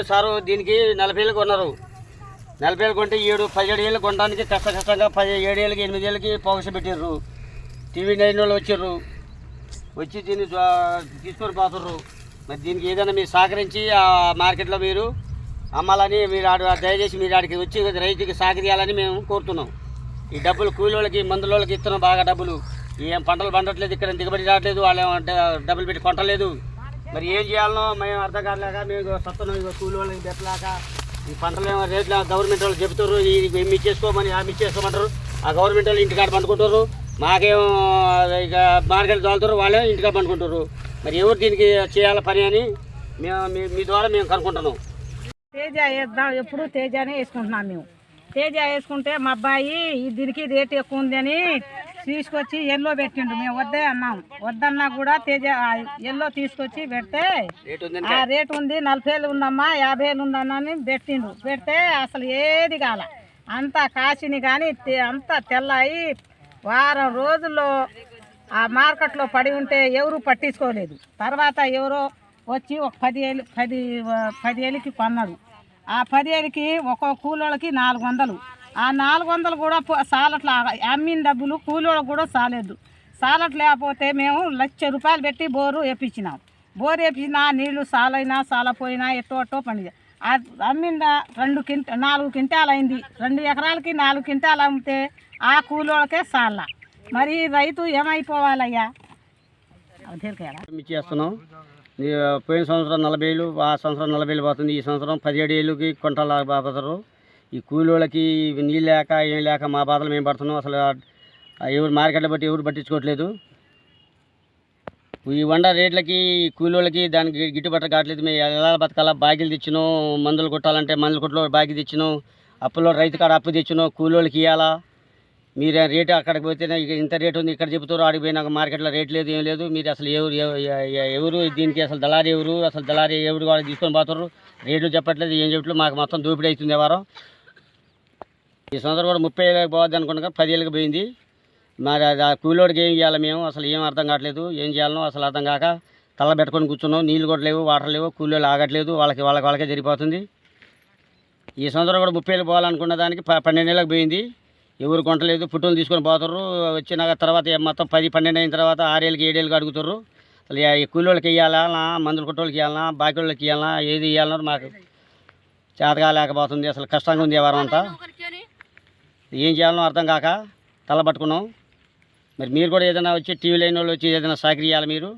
Sir దీనికి 40 ఏళ్ళు కొన్నారు. 40 ఏళ్ళు కొంటే 17 ఏళ్ళు కొనడానికి కష్టంగా 17 ఏళ్ళకి 8 ఏళ్ళకి పౌష పెట్టిర్రు. టీవీ 9 వాళ్ళు వచ్చిర్రు, వచ్చి దీన్ని తీసుకొని పోతుర్రు. మరి దీనికి ఏదైనా మీరు సహకరించి ఆ మార్కెట్లో మీరు అమ్మాలని మీరు దయచేసి మీరు ఆడికి వచ్చి రైతుకి సహకరించాలని మేము కోరుతున్నాం. ఈ డబ్బులు కూలీలకి మందులకి ఇస్తున్నాం, బాగా డబ్బులు ఏం పంటలు పండట్లేదు, ఇక్కడ దిగుబడి రావట్లేదు, వాళ్ళు డబ్బులు పెట్టి కొంటలేదు. మరి ఏం చేయాలనో మేము అర్థం కాలేక మేము సత్తున్నాం. కూలి వాళ్ళకి పెట్టలేక ఈ పంటలు ఏమో రేట్లు గవర్నమెంట్ వాళ్ళు చెబుతారు, మీ చేసుకోమని మీ చేసుకోమంటారు. ఆ గవర్నమెంట్ వాళ్ళు ఇంటికాడ పండుకుంటారు, మాకేమో ఇక మార్కెట్ తోలుతారు, వాళ్ళే ఇంటికాడ పండుకుంటారు. మరి ఎవరు దీనికి చేయాల పని అని మేము మీ ద్వారా మేము కనుక్కుంటున్నాం. తేజ వేద్దాం, ఎప్పుడు తేజనే వేసుకుంటున్నాం మేము. తేజ వేసుకుంటే మా అబ్బాయి దీనికి రేటు ఎక్కువ ఉంది అని తీసుకొచ్చి ఎల్లో పెట్టిండు. మేము వద్దే అన్నాం, వద్దన్నా కూడా తేజ ఎల్లో తీసుకొచ్చి పెడితే ఆ రేటు ఉంది, 40 ఏళ్ళు ఉందమ్మా, 50 ఏళ్ళు ఉందన్నా అని పెట్టిండు. పెడితే అసలు ఏది కాల, అంతా కాసిని కానీ అంతా తెల్లాయి. వారం రోజుల్లో ఆ మార్కెట్లో పడి ఉంటే ఎవరు పట్టించుకోలేదు. తర్వాత ఎవరో వచ్చి ఒక 10 ఏళ్ళకి కొన్నాడు. ఆ 10 ఏళ్ళకి ఒక్కొక్క కూలోళ్ళకి 400. ఆ 400 కూడా సాలట్లా అమ్మిన డబ్బులు కూలోళ్ళకి కూడా సాలేదు. సాలట్ లేకపోతే మేము 1,00,000 రూపాయలు పెట్టి బోరు వేపించినాం. బోరు వేపించినా నీళ్లు సాలైనా సాలపోయినా ఎట్టో పండి అమ్మింద 4 క్వింటాలు అయింది. 2 ఎకరాలకి 4 క్వింటాలు అమ్మితే ఆ కూలోళ్ళకే సాల. మరి రైతు ఏమైపోవాలయ్యా? చేస్తున్నాం. పోయిన సంవత్సరం 40 ఏళ్ళు, ఆ సంవత్సరం 40 ఏళ్ళు పోతుంది. ఈ సంవత్సరం 17 ఏళ్ళకి కొంటాలు పోతారు. ఈ కూలీలకి నీళ్ళు లేక ఏం లేక మా బాధలు మేము పడుతున్నాం. అసలు ఎవరు మార్కెట్లో బట్టి ఎవరు పట్టించుకోవట్లేదు. ఈ వండ రేట్లకి కూలీలకి దానికి గిట్టుబాటు కావట్లేదు. మేము ఎలా బతకాలా? బాకీలు తెచ్చినాం, మందులు కొట్టాలంటే మందులు కొట్లో బాకీ తెచ్చినాం, అప్పులో రైతు కాడ అప్పు తెచ్చినాం, కూలీలకి ఇవ్వాలా. మీరు రేటు అక్కడికి పోతేనే ఇంత రేటు ఉంది, ఇక్కడ చెబుతారు, ఆడికి పోయినాక మార్కెట్లో రేట్ లేదు, ఏం లేదు. మీరు అసలు ఎవరు దీనికి అసలు దళారీ ఎవరు? అసలు దళారీ ఎవరు వాళ్ళు తీసుకొని పోతారు? రేట్లు చెప్పట్లేదు, ఏం చెప్పట్లేదు. మాకు మొత్తం దోపిడీ అవుతుంది వారం. ఈ సంవత్సరం కూడా 30 ఏళ్ళకి పోవద్దు అనుకున్నాక 10 ఏళ్ళకి పోయింది. మరి ఆ కూలోడికి ఏం చేయాలి మేము? అసలు ఏం అర్థం కావట్లేదు. ఏం చేయాలనో అసలు అర్థం కాక తల పెట్టుకొని కూర్చున్నాం. నీళ్ళు కూడా లేవు, వాటర్ లేవు, కూలీలు ఆగట్లేదు, వాళ్ళకే జరిగిపోతుంది. ఈ సంవత్సరం కూడా 30 ఏళ్ళకి పోవాలనుకున్న దానికి 12 ఏళ్ళకి పోయింది. ఎవరు కొంటలేదు, పుట్టులు తీసుకొని పోతారు. వచ్చినాక తర్వాత మొత్తం 10-12 అయిన తర్వాత 6 ఏళ్ళకి 7 ఏళ్ళకి అడుగుతారు. అసలు ఈ కూలీళ్ళకి ఇవ్వాలా, మందులు కొట్టోళ్ళకి ఇవ్వాలన్నా, బాకీ వాళ్ళకి ఇవ్వాలన్నా, ఏది ఇవ్వాలన్నా మాకు చేతగా లేకపోతుంది. అసలు కష్టంగా ఉంది వారం అంతా. ఏం చేయాలనో అర్థం కాక తల పట్టుకున్నాం. మరి మీరు కూడా ఏదైనా వచ్చి టీవీ లైన్ వాళ్ళు వచ్చి ఏదైనా సహకరించాలి మీరు.